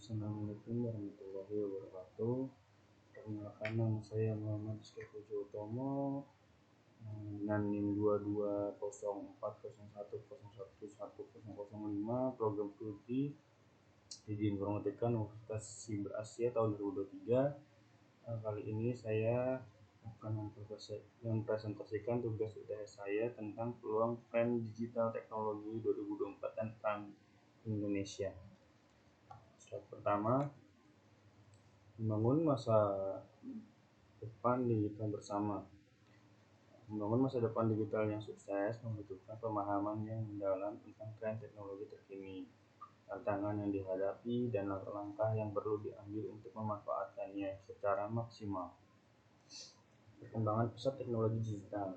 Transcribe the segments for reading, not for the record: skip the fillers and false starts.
Assalamualaikum warahmatullahi wabarakatuh. Perkenalkan, nama saya Muhammad Rizky Pujotomo dengan NIM 220401011005, program studi di Informatika Universitas Siber Asia tahun 2023. Kali ini saya akan mempresentasikan tugas UTS saya tentang peluang tren digital teknologi 2024 dan peran Indonesia. Slide pertama, membangun masa depan digital bersama. Membangun masa depan digital yang sukses membutuhkan pemahaman yang mendalam tentang tren teknologi terkini, tantangan yang dihadapi, dan langkah-langkah yang perlu diambil untuk memanfaatkannya secara maksimal. Perkembangan pesat teknologi digital.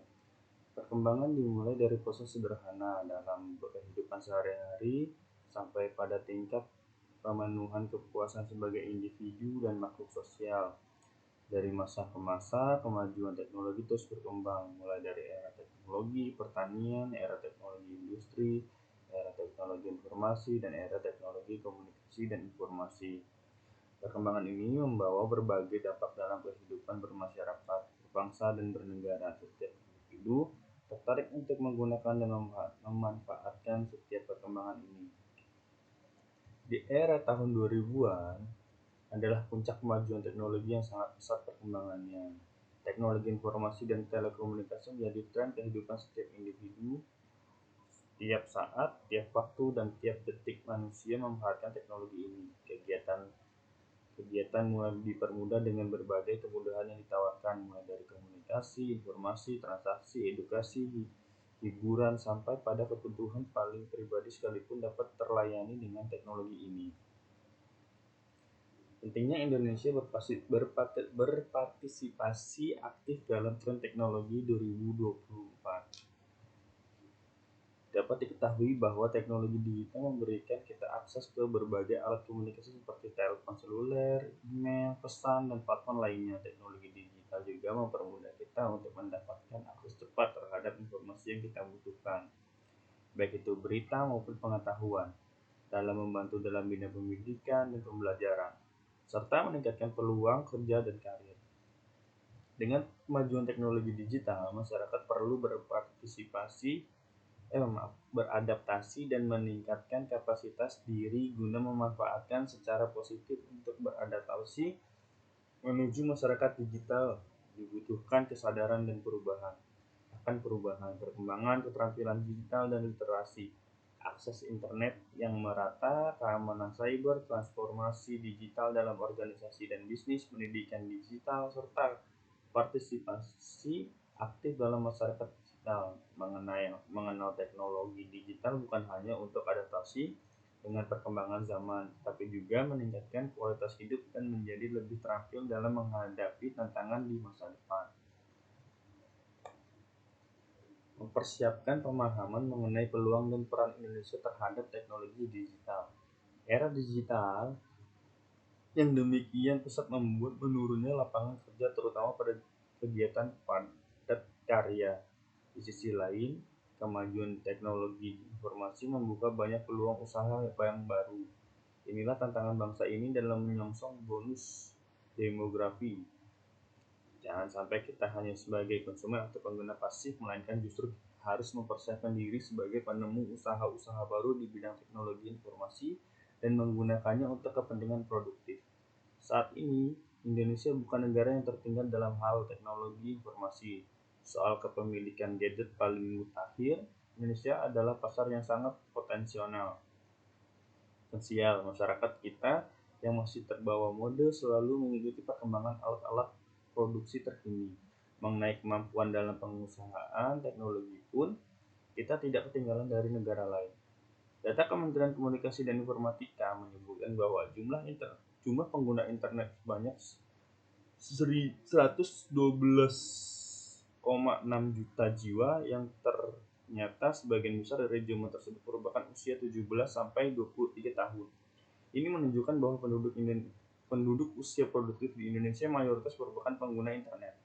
Perkembangan dimulai dari proses sederhana dalam kehidupan sehari-hari sampai pada tingkat pemenuhan kepuasan sebagai individu dan makhluk sosial. Dari masa ke masa, kemajuan teknologi terus berkembang, mulai dari era teknologi pertanian, era teknologi industri, era teknologi informasi, dan era teknologi komunikasi dan informasi. Perkembangan ini membawa berbagai dampak dalam kehidupan bermasyarakat, berbangsa, dan bernegara. Setiap individu tertarik untuk menggunakan dan memanfaatkan setiap perkembangan ini. Di era tahun 2000-an adalah puncak kemajuan teknologi yang sangat pesat perkembangannya. Teknologi informasi dan telekomunikasi menjadi tren kehidupan setiap individu. Tiap saat, tiap waktu, dan tiap detik manusia memanfaatkan teknologi ini. Kegiatan mulai dipermudah dengan berbagai kemudahan yang ditawarkan, mulai dari komunikasi, informasi, transaksi, edukasi, hiburan, sampai pada kebutuhan paling pribadi sekalipun dapat terlayani dengan teknologi ini. Pentingnya Indonesia berpartisipasi aktif dalam tren teknologi 2024. Dapat diketahui bahwa teknologi digital memberikan kita akses ke berbagai alat komunikasi seperti telepon seluler, email, pesan, dan platform lainnya. Teknologi digital juga mempermudah kita untuk mendapatkan akses cepat terhadap informasi yang kita butuhkan, baik itu berita maupun pengetahuan, dalam membantu dalam bidang pendidikan dan pembelajaran, serta meningkatkan peluang kerja dan karir. Dengan kemajuan teknologi digital, masyarakat perlu beradaptasi dan meningkatkan kapasitas diri guna memanfaatkan secara positif. Untuk beradaptasi menuju masyarakat digital dibutuhkan kesadaran dan akan perubahan, perkembangan keterampilan digital dan literasi, akses internet yang merata, keamanan cyber, transformasi digital dalam organisasi dan bisnis, pendidikan digital, serta partisipasi aktif dalam masyarakat digital. Mengenal teknologi digital bukan hanya untuk adaptasi dengan perkembangan zaman, tapi juga meningkatkan kualitas hidup dan menjadi lebih terampil dalam menghadapi tantangan di masa depan. Mempersiapkan pemahaman mengenai peluang dan peran Indonesia terhadap teknologi digital. Era digital yang demikian pesat membuat menurunnya lapangan kerja, terutama pada kegiatan padat karya. Di sisi lain, kemajuan teknologi informasi membuka banyak peluang usaha yang baru. Inilah tantangan bangsa ini dalam menyongsong bonus demografi. Jangan sampai kita hanya sebagai konsumen atau pengguna pasif, melainkan justru harus mempersiapkan diri sebagai penemu usaha-usaha baru di bidang teknologi informasi dan menggunakannya untuk kepentingan produktif. Saat ini, Indonesia bukan negara yang tertinggal dalam hal teknologi informasi. Soal kepemilikan gadget paling mutakhir, Indonesia adalah pasar yang sangat potensial. Masyarakat kita yang masih terbawa mode selalu mengikuti perkembangan alat-alat produksi terkini. Mengenai kemampuan dalam pengusahaan teknologi pun, kita tidak ketinggalan dari negara lain. Data Kementerian Komunikasi dan Informatika menyebutkan bahwa jumlah pengguna internet sebanyak 112,6 juta jiwa, yang ternyata sebagian besar dari jumlah tersebut merupakan usia 17 sampai 23 tahun. Ini menunjukkan bahwa penduduk usia produktif di Indonesia mayoritas merupakan pengguna internet.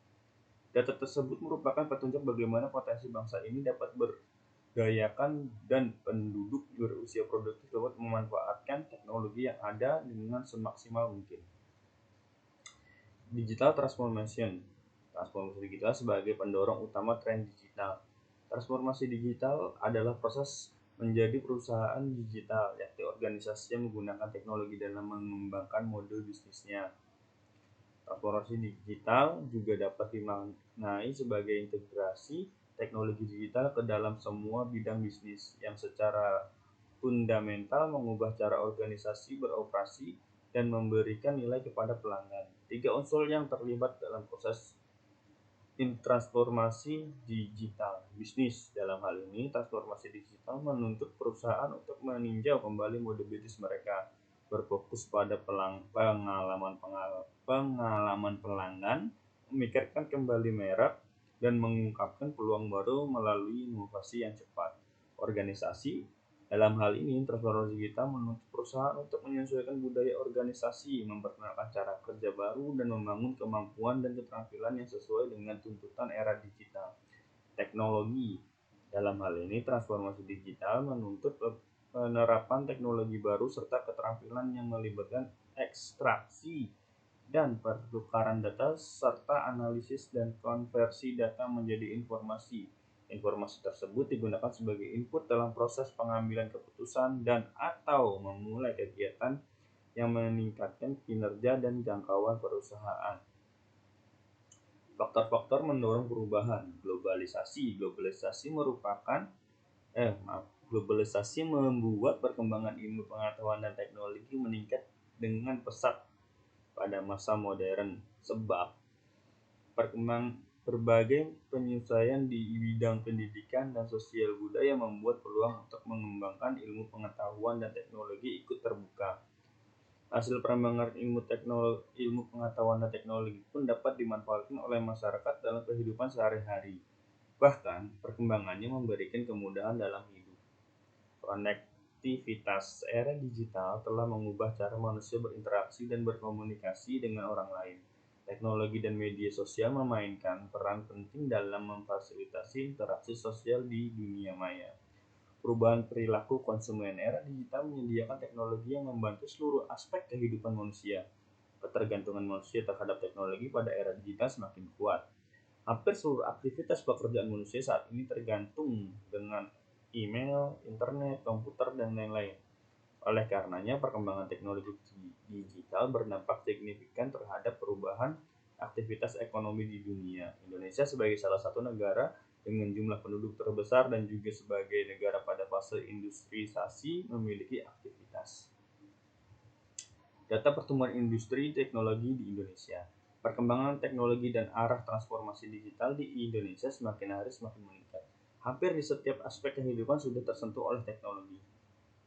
Data tersebut merupakan petunjuk bagaimana potensi bangsa ini dapat memberdayakan dan penduduk berusia produktif dapat memanfaatkan teknologi yang ada dengan semaksimal mungkin. Digital transformation. Transformasi digital sebagai pendorong utama tren digital. Transformasi digital adalah proses menjadi perusahaan digital, yakni organisasi yang menggunakan teknologi dalam mengembangkan model bisnisnya. Transformasi digital juga dapat dimaknai sebagai integrasi teknologi digital ke dalam semua bidang bisnis yang secara fundamental mengubah cara organisasi beroperasi dan memberikan nilai kepada pelanggan. 3 unsur yang terlibat dalam proses transformasi digital bisnis. Dalam hal ini, transformasi digital menuntut perusahaan untuk meninjau kembali mode bisnis mereka, berfokus pada pengalaman pelanggan, memikirkan kembali merek, dan mengungkapkan peluang baru melalui inovasi yang cepat. Organisasi dalam hal ini, transformasi digital menuntut perusahaan untuk menyesuaikan budaya organisasi, memperkenalkan cara kerja baru, dan membangun kemampuan dan keterampilan yang sesuai dengan tuntutan era digital. Teknologi dalam hal ini, transformasi digital menuntut penerapan teknologi baru serta keterampilan yang melibatkan ekstraksi dan pertukaran data serta analisis dan konversi data menjadi informasi. Informasi tersebut digunakan sebagai input dalam proses pengambilan keputusan dan atau memulai kegiatan yang meningkatkan kinerja dan jangkauan perusahaan. Faktor-faktor mendorong perubahan. Globalisasi membuat perkembangan ilmu pengetahuan dan teknologi meningkat dengan pesat pada masa modern, sebab berbagai penyesuaian di bidang pendidikan dan sosial budaya membuat peluang untuk mengembangkan ilmu pengetahuan dan teknologi ikut terbuka. Hasil perkembangan ilmu pengetahuan dan teknologi pun dapat dimanfaatkan oleh masyarakat dalam kehidupan sehari-hari. Bahkan, perkembangannya memberikan kemudahan dalam hidup. Konektivitas era digital telah mengubah cara manusia berinteraksi dan berkomunikasi dengan orang lain. Teknologi dan media sosial memainkan peran penting dalam memfasilitasi interaksi sosial di dunia maya. Perubahan perilaku konsumen era digital menyediakan teknologi yang membantu seluruh aspek kehidupan manusia. Ketergantungan manusia terhadap teknologi pada era digital semakin kuat. Hampir seluruh aktivitas pekerjaan manusia saat ini tergantung dengan email, internet, komputer, dan lain-lain. Oleh karenanya, perkembangan teknologi digital berdampak signifikan terhadap perubahan aktivitas ekonomi di dunia. Indonesia sebagai salah satu negara dengan jumlah penduduk terbesar dan juga sebagai negara pada fase industrialisasi memiliki aktivitas. Data pertumbuhan industri teknologi di Indonesia. Perkembangan teknologi dan arah transformasi digital di Indonesia semakin hari semakin meningkat. Hampir di setiap aspek kehidupan sudah tersentuh oleh teknologi.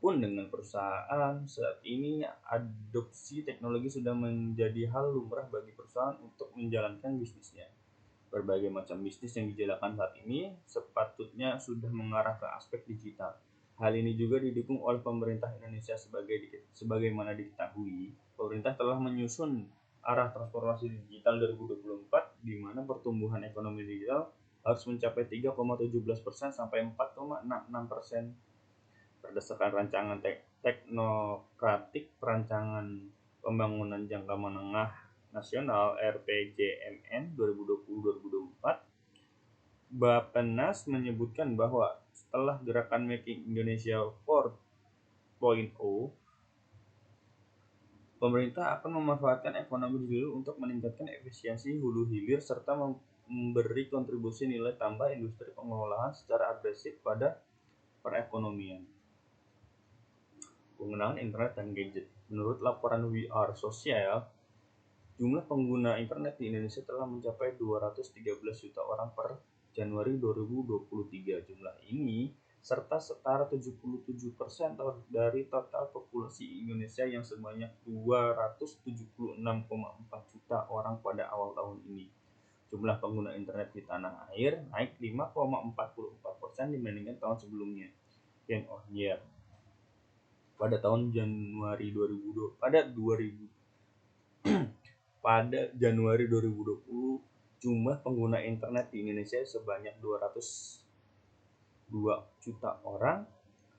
Pun dengan perusahaan saat ini, adopsi teknologi sudah menjadi hal lumrah bagi perusahaan untuk menjalankan bisnisnya. Berbagai macam bisnis yang dijalankan saat ini sepatutnya sudah mengarah ke aspek digital. Hal ini juga didukung oleh pemerintah Indonesia. Sebagaimana diketahui, pemerintah telah menyusun arah transformasi digital 2024 di mana pertumbuhan ekonomi digital harus mencapai 3,17% sampai 4,66%. Berdasarkan rancangan teknokratik Perancangan Pembangunan Jangka Menengah Nasional (RPJMN) 2020-2024, Bappenas menyebutkan bahwa setelah gerakan Making Indonesia 4.0, pemerintah akan memanfaatkan ekonomi digital untuk meningkatkan efisiensi hulu hilir serta memberi kontribusi nilai tambah industri pengolahan secara agresif pada perekonomian. Penggunaan internet dan gadget. Menurut laporan We Are Social, jumlah pengguna internet di Indonesia telah mencapai 213 juta orang per Januari 2023. Jumlah ini serta setara 77% dari total populasi Indonesia yang sebanyak 276,4 juta orang pada awal tahun ini. Jumlah pengguna internet di tanah air naik 5,44% dibandingkan tahun sebelumnya. Year on year. Pada Januari 2020, jumlah pengguna internet di Indonesia sebanyak 276,4 juta orang.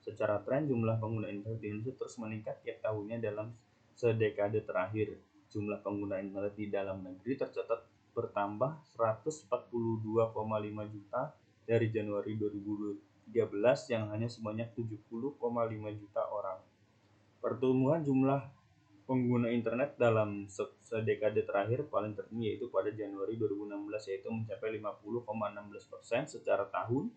Secara tren jumlah pengguna internet di Indonesia terus meningkat tiap tahunnya. Dalam sedekade terakhir, jumlah pengguna internet di dalam negeri tercatat bertambah 142,5 juta dari Januari 2013 yang hanya sebanyak 70,5 juta orang. Pertumbuhan jumlah pengguna internet dalam sedekade terakhir paling tertinggi yaitu pada Januari 2016, yaitu mencapai 50,16% secara tahun.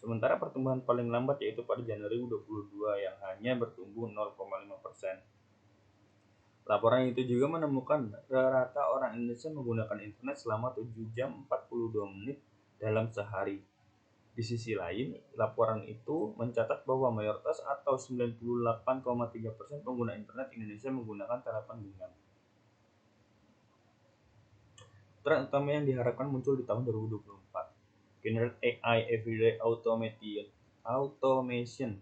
Sementara pertumbuhan paling lambat yaitu pada Januari 2022 yang hanya bertumbuh 0,5%. Laporan itu juga menemukan rata-rata orang Indonesia menggunakan internet selama 7 jam 42 menit dalam sehari. Di sisi lain, laporan itu mencatat bahwa mayoritas atau 98,3% pengguna internet Indonesia menggunakan telepon genggam. Tren utama yang diharapkan muncul di tahun 2024. Generate AI Everyday Automation.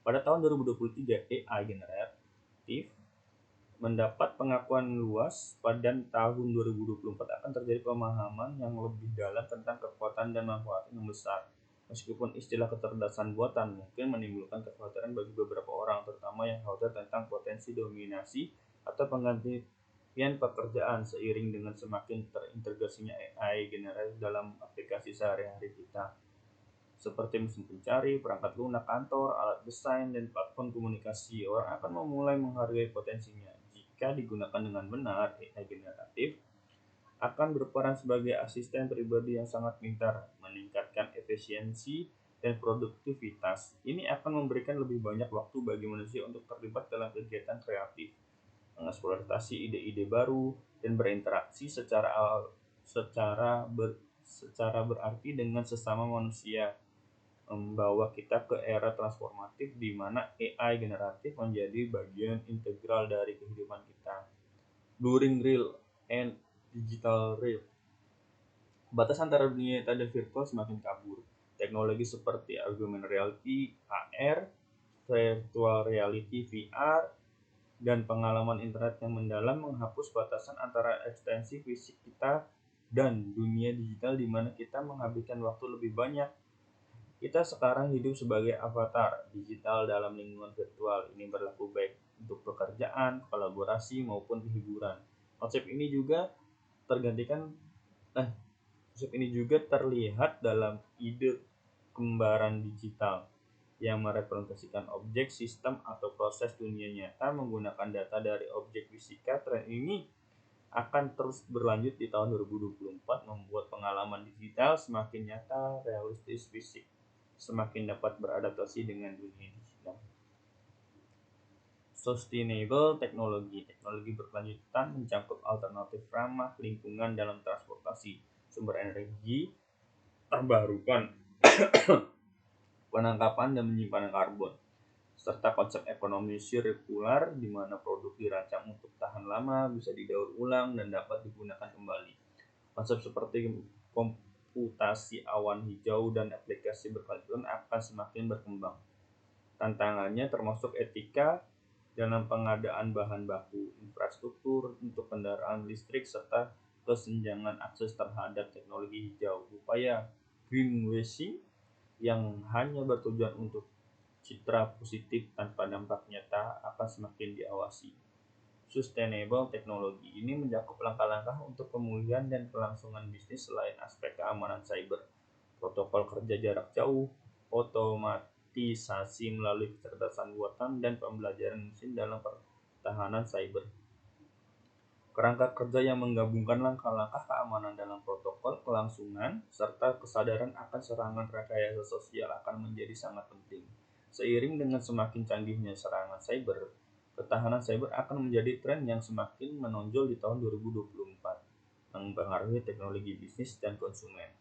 Pada tahun 2023, AI generatif mendapat pengakuan luas. Pada tahun 2024 akan terjadi pemahaman yang lebih dalam tentang kekuatan dan manfaat yang besar. Meskipun istilah kecerdasan buatan mungkin menimbulkan kekhawatiran bagi beberapa orang, terutama yang khawatir tentang potensi dominasi atau penggantian pekerjaan seiring dengan semakin terintegrasinya AI generatif dalam aplikasi sehari-hari kita, seperti mesin pencari, perangkat lunak kantor, alat desain, dan platform komunikasi. Orang akan memulai menghargai potensinya. Jika digunakan dengan benar, AI generatif akan berperan sebagai asisten pribadi yang sangat pintar, meningkatkan efisiensi dan produktivitas. Ini akan memberikan lebih banyak waktu bagi manusia untuk terlibat dalam kegiatan kreatif, mengeksplorasi ide-ide baru, dan berinteraksi secara berarti dengan sesama manusia, membawa kita ke era transformatif di mana AI generatif menjadi bagian integral dari kehidupan kita. Blurring real and digital real. Batas antara dunia nyata dan virtual semakin kabur. Teknologi seperti augmented reality (AR), virtual reality (VR), dan pengalaman internet yang mendalam menghapus batasan antara ekstensi fisik kita dan dunia digital di mana kita menghabiskan waktu lebih banyak. Kita sekarang hidup sebagai avatar digital dalam lingkungan virtual. Ini berlaku baik untuk pekerjaan, kolaborasi, maupun hiburan. Konsep ini juga terlihat dalam ide kembaran digital yang merepresentasikan objek, sistem, atau proses dunia nyata menggunakan data dari objek fisika. Tren ini akan terus berlanjut di tahun 2024, membuat pengalaman digital semakin nyata, realistis, fisik semakin dapat beradaptasi dengan dunia digital. Sustainable teknologi berkelanjutan mencakup alternatif ramah lingkungan dalam transportasi, sumber energi terbarukan, penangkapan dan penyimpanan karbon, serta konsep ekonomi sirkular di mana produk dirancang untuk tahan lama, bisa didaur ulang, dan dapat digunakan kembali. Konsep seperti komputasi awan hijau dan aplikasi berkelanjutan akan semakin berkembang. Tantangannya termasuk etika dalam pengadaan bahan baku, infrastruktur untuk kendaraan listrik, serta kesenjangan akses terhadap teknologi hijau. Upaya greenwashing yang hanya bertujuan untuk citra positif tanpa dampak nyata akan semakin diawasi. Sustainable teknologi ini mencakup langkah-langkah untuk pemulihan dan kelangsungan bisnis selain aspek keamanan cyber, protokol kerja jarak jauh, otomatisasi melalui kecerdasan buatan, dan pembelajaran mesin dalam pertahanan cyber. Kerangka kerja yang menggabungkan langkah-langkah keamanan dalam protokol kelangsungan serta kesadaran akan serangan rekayasa sosial akan menjadi sangat penting. Seiring dengan semakin canggihnya serangan cyber, ketahanan cyber akan menjadi tren yang semakin menonjol di tahun 2024, mempengaruhi teknologi bisnis dan konsumen.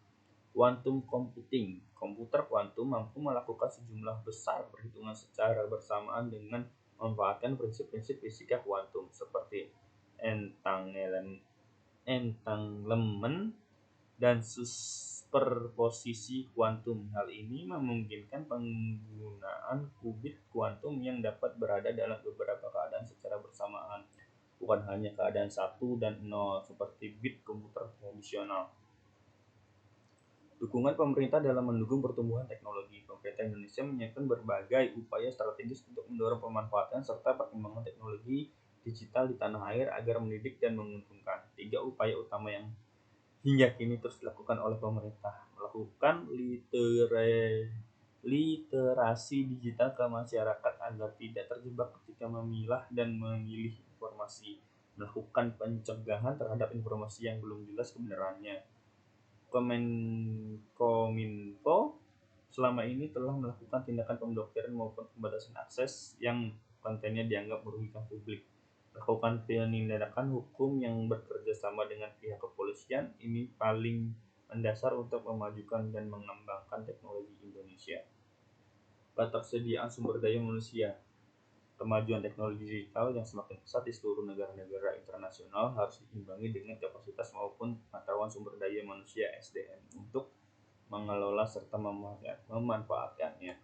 Quantum computing, komputer kuantum mampu melakukan sejumlah besar perhitungan secara bersamaan dengan memanfaatkan prinsip-prinsip fisika kuantum seperti entanglement dan superposisi kuantum. Hal ini memungkinkan penggunaan qubit kuantum yang dapat berada dalam beberapa keadaan secara bersamaan, bukan hanya keadaan 1 dan 0 seperti bit komputer tradisional. Dukungan pemerintah dalam mendukung pertumbuhan teknologi. Pemerintah Indonesia menyiapkan berbagai upaya strategis untuk mendorong pemanfaatan serta perkembangan teknologi digital di tanah air agar mendidik dan menguntungkan. 3 upaya utama yang hingga kini terus dilakukan oleh pemerintah: melakukan literasi digital ke masyarakat agar tidak terjebak ketika memilah dan memilih informasi, melakukan pencegahan terhadap informasi yang belum jelas kebenarannya. Kominfo selama ini telah melakukan tindakan pemblokiran maupun pembatasan akses yang kontennya dianggap merugikan publik. Melakukan penindakan hukum yang bekerja sama dengan pihak kepolisian ini paling mendasar untuk memajukan dan mengembangkan teknologi Indonesia. Ketersediaan sumber daya manusia. Kemajuan teknologi digital yang semakin pesat di seluruh negara-negara internasional harus diimbangi dengan kapasitas maupun pengetahuan sumber daya manusia (SDM) untuk mengelola serta memanfaatkannya.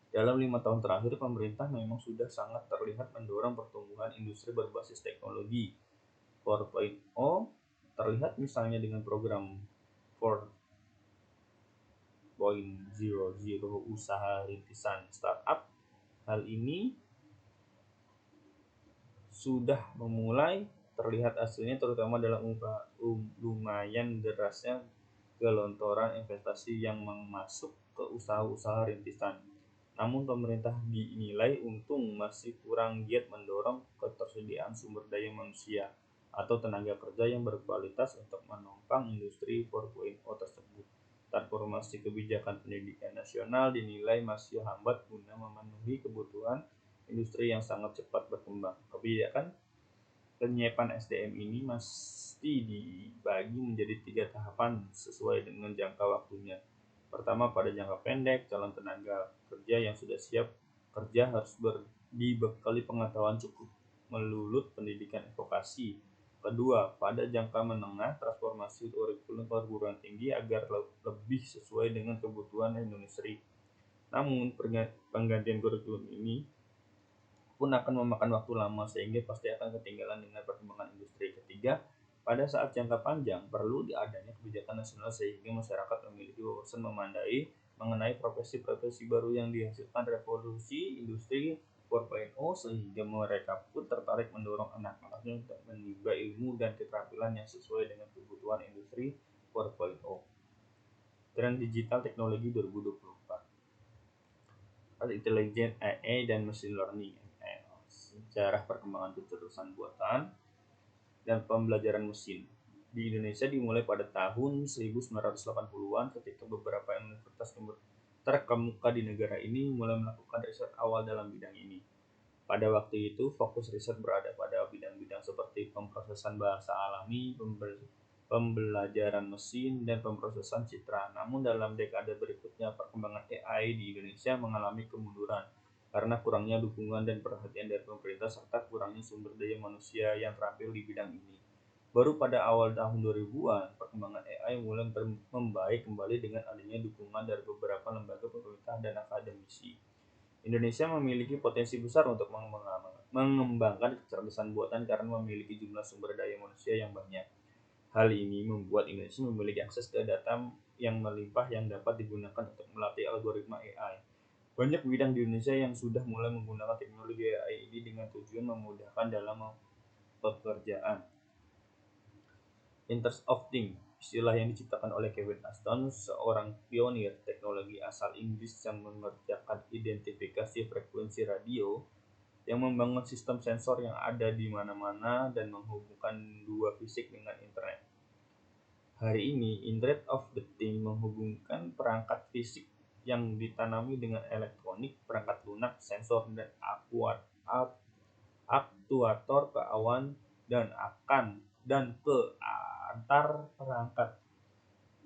Dalam 5 tahun terakhir, pemerintah memang sudah sangat terlihat mendorong pertumbuhan industri berbasis teknologi 4.0, terlihat misalnya dengan program 4.00 usaha rintisan startup. Hal ini sudah memulai terlihat hasilnya, terutama dalam lumayan derasnya gelontoran investasi yang masuk ke usaha-usaha rintisan. Namun pemerintah dinilai untung masih kurang giat mendorong ketersediaan sumber daya manusia atau tenaga kerja yang berkualitas untuk menopang industri 4.0 tersebut. Transformasi kebijakan pendidikan nasional dinilai masih hambat guna memenuhi kebutuhan industri yang sangat cepat berkembang. Kebijakan penyiapan SDM ini mesti dibagi menjadi 3 tahapan sesuai dengan jangka waktunya. Pertama, pada jangka pendek, calon tenaga kerja yang sudah siap kerja harus dibekali pengetahuan cukup melulut pendidikan vokasi. Kedua, pada jangka menengah, transformasi kurikulum perguruan tinggi agar lebih sesuai dengan kebutuhan industri. Namun, penggantian kurikulum ini pun akan memakan waktu lama sehingga pasti akan ketinggalan dengan perkembangan industri. Ketiga, pada saat jangka panjang perlu adanya kebijakan nasional sehingga masyarakat memiliki wawasan memadai mengenai profesi-profesi baru yang dihasilkan revolusi industri 4.0 sehingga mereka pun tertarik mendorong anak-anaknya untuk menimba ilmu dan keterampilan yang sesuai dengan kebutuhan industri 4.0. Tren digital teknologi 2024. Intelligent AI dan machine learning. Sejarah perkembangan kecerdasan buatan dan pembelajaran mesin. Di Indonesia dimulai pada tahun 1980-an ketika beberapa universitas terkemuka di negara ini mulai melakukan riset awal dalam bidang ini. Pada waktu itu, fokus riset berada pada bidang-bidang seperti pemrosesan bahasa alami, pembelajaran mesin, dan pemrosesan citra. Namun dalam dekade berikutnya, perkembangan AI di Indonesia mengalami kemunduran karena kurangnya dukungan dan perhatian dari pemerintah serta kurangnya sumber daya manusia yang terampil di bidang ini. Baru pada awal tahun 2000-an, perkembangan AI mulai membaik kembali dengan adanya dukungan dari beberapa lembaga pemerintah dan akademisi. Indonesia memiliki potensi besar untuk mengembangkan kecerdasan buatan karena memiliki jumlah sumber daya manusia yang banyak. Hal ini membuat Indonesia memiliki akses ke data yang melimpah yang dapat digunakan untuk melatih algoritma AI. Banyak bidang di Indonesia yang sudah mulai menggunakan teknologi AI ini dengan tujuan memudahkan dalam pekerjaan. Internet of Things, istilah yang diciptakan oleh Kevin Ashton, seorang pionir teknologi asal Inggris yang mengerjakan identifikasi frekuensi radio yang membangun sistem sensor yang ada di mana-mana dan menghubungkan dua fisik dengan internet. Hari ini, Internet of the Things menghubungkan perangkat fisik yang ditanami dengan elektronik, perangkat lunak, sensor, dan aktuator ke awan dan ke antar perangkat.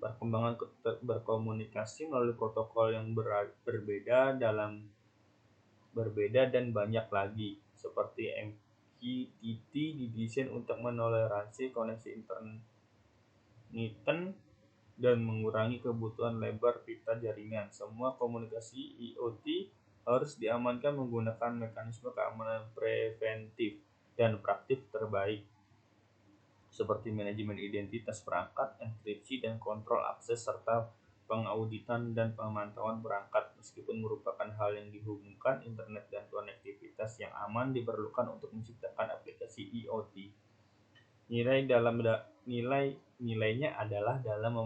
Perkembangan berkomunikasi melalui protokol yang berbeda dan banyak lagi, seperti MQTT didesain untuk menoleransi koneksi internet dan mengurangi kebutuhan lebar pita jaringan. Semua komunikasi IoT harus diamankan menggunakan mekanisme keamanan preventif dan praktik terbaik. seperti manajemen identitas perangkat, enkripsi dan kontrol akses, serta pengauditan dan pemantauan perangkat. Meskipun merupakan hal yang dihubungkan, internet dan konektivitas yang aman diperlukan untuk menciptakan aplikasi IoT. Nilainya adalah dalam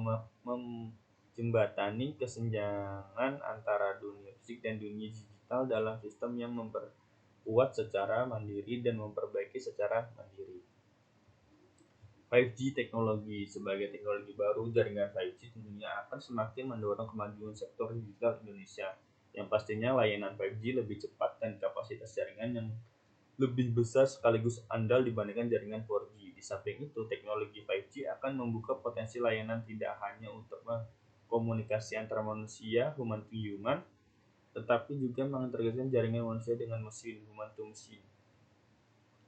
menjembatani kesenjangan antara dunia fisik dan dunia digital dalam sistem yang memperkuat secara mandiri dan memperbaiki secara mandiri. 5G teknologi. Sebagai teknologi baru, jaringan 5G tentunya akan semakin mendorong kemajuan sektor digital Indonesia, yang pastinya layanan 5G lebih cepat dan kapasitas jaringan yang lebih besar sekaligus andal dibandingkan jaringan 4G. Di samping itu, teknologi 5G akan membuka potensi layanan tidak hanya untuk komunikasi antar manusia, human to human, tetapi juga mengintegrasikan jaringan manusia dengan mesin, human to machine,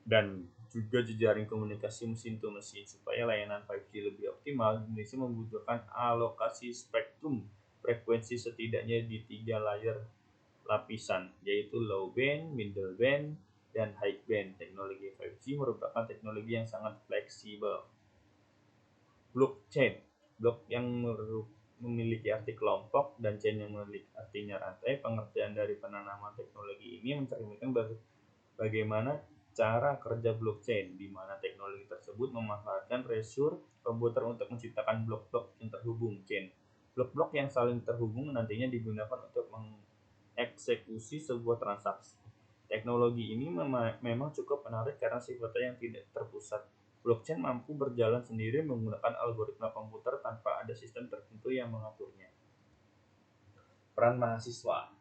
dan juga jejaring komunikasi mesin to mesin. Supaya layanan 5G lebih optimal, Indonesia membutuhkan alokasi spektrum frekuensi setidaknya di 3 layer lapisan, yaitu low band, middle band, dan high band. Teknologi 5G merupakan teknologi yang sangat fleksibel. Blockchain, blok yang memiliki arti kelompok dan chain yang memiliki artinya rantai. Pengertian dari penanaman teknologi ini mencerminkan bagaimana cara kerja blockchain, di mana teknologi tersebut memanfaatkan resource komputer untuk menciptakan blok-blok yang terhubung, chain. Blok-blok yang saling terhubung nantinya digunakan untuk mengeksekusi sebuah transaksi. Teknologi ini memang cukup menarik karena sifatnya yang tidak terpusat. Blockchain mampu berjalan sendiri menggunakan algoritma komputer tanpa ada sistem tertentu yang mengaturnya. Peran mahasiswa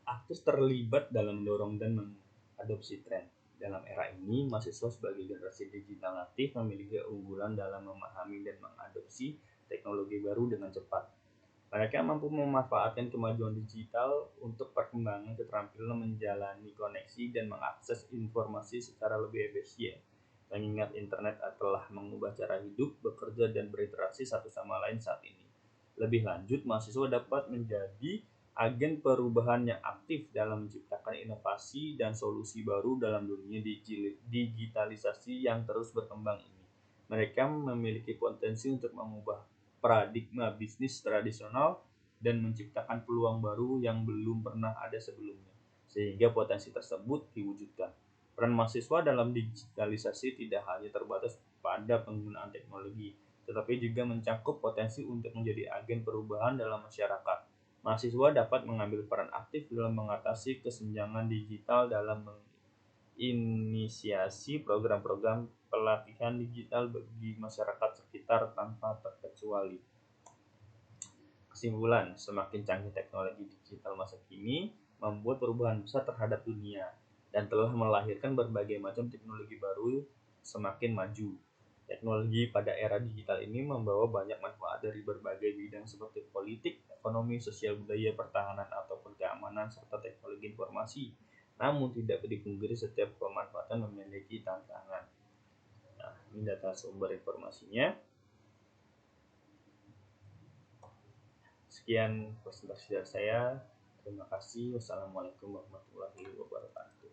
aktif terlibat dalam mendorong dan mengadopsi tren. Dalam era ini, mahasiswa sebagai generasi digital natif memiliki keunggulan dalam memahami dan mengadopsi teknologi baru dengan cepat. Mereka mampu memanfaatkan kemajuan digital untuk perkembangan keterampilan menjalani koneksi dan mengakses informasi secara lebih efisien. Mengingat internet telah mengubah cara hidup, bekerja, dan berinteraksi satu sama lain saat ini. Lebih lanjut, mahasiswa dapat menjadi agen perubahan yang aktif dalam menciptakan inovasi dan solusi baru dalam dunia digitalisasi yang terus berkembang ini. Mereka memiliki potensi untuk mengubah paradigma bisnis tradisional dan menciptakan peluang baru yang belum pernah ada sebelumnya, sehingga potensi tersebut diwujudkan. Peran mahasiswa dalam digitalisasi tidak hanya terbatas pada penggunaan teknologi, tetapi juga mencakup potensi untuk menjadi agen perubahan dalam masyarakat. Mahasiswa dapat mengambil peran aktif dalam mengatasi kesenjangan digital dalam menginisiasi program-program pelatihan digital bagi masyarakat sekitar tanpa terkecuali. Kesimpulan, semakin canggih teknologi digital masa kini membuat perubahan besar terhadap dunia dan telah melahirkan berbagai macam teknologi baru semakin maju. Teknologi pada era digital ini membawa banyak manfaat dari berbagai bidang seperti politik, ekonomi, sosial, budaya, pertahanan, ataupun keamanan, serta teknologi informasi. Namun tidak dipungkiri setiap pemanfaatan memiliki tantangan. Nah, ini data sumber informasinya. Sekian presentasi dari saya. Terima kasih. Wassalamualaikum warahmatullahi wabarakatuh.